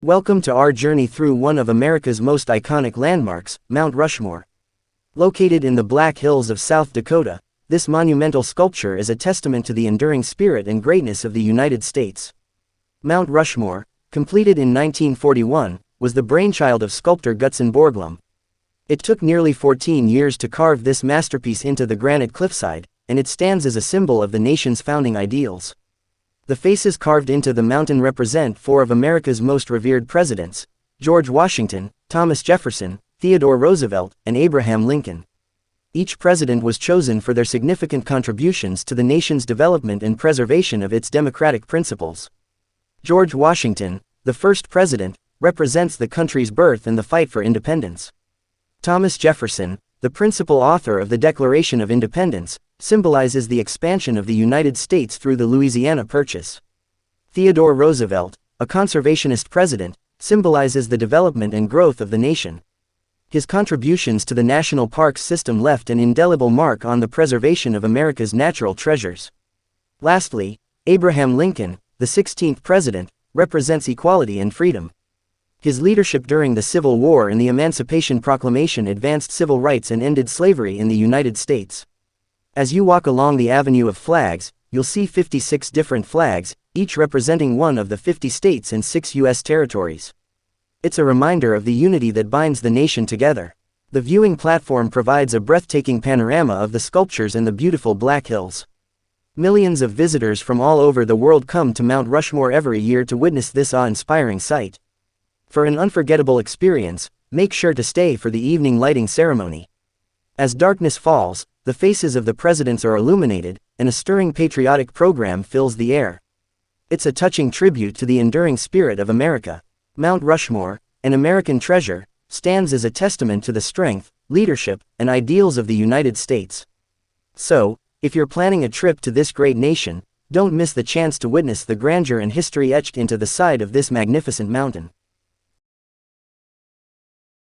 Welcome to our journey through one of America's most iconic landmarks, Mount Rushmore. Located in the Black Hills of South Dakota, this monumental sculpture is a testament to the enduring spirit and greatness of the United States. Mount Rushmore, completed in 1941, was the brainchild of sculptor Gutzon Borglum. It took nearly 14 years to carve this masterpiece into the granite cliffside, and it stands as a symbol of the nation's founding ideals. The faces carved into the mountain represent four of America's most revered presidents: George Washington, Thomas Jefferson, Theodore Roosevelt, and Abraham Lincoln. Each president was chosen for their significant contributions to the nation's development and preservation of its democratic principles. George Washington, the first president, represents the country's birth and the fight for independence. Thomas Jefferson, the principal author of the Declaration of Independence, symbolizes the expansion of the United States through the Louisiana Purchase. Theodore Roosevelt, a conservationist president, symbolizes the development and growth of the nation. His contributions to the national parks system left an indelible mark on the preservation of America's natural treasures. Lastly, Abraham Lincoln, the 16th president, represents equality and freedom. His leadership during the Civil War and the Emancipation Proclamation advanced civil rights and ended slavery in the United States. As you walk along the avenue of flags, you'll see 56 different flags, each representing one of the 50 states and 6 U.S. territories. It's a reminder of the unity that binds the nation together. The viewing platform provides a breathtaking panorama of the sculptures and the beautiful Black Hills. Millions of visitors from all over the world come to Mount Rushmore every year to witness this awe-inspiring sight. For an unforgettable experience, make sure to stay for the evening lighting ceremony. As darkness falls, the faces of the presidents are illuminated, and a stirring patriotic program fills the air. It's a touching tribute to the enduring spirit of America. Mount Rushmore, an American treasure, stands as a testament to the strength, leadership, and ideals of the United States. So, if you're planning a trip to this great nation, don't miss the chance to witness the grandeur and history etched into the side of this magnificent mountain.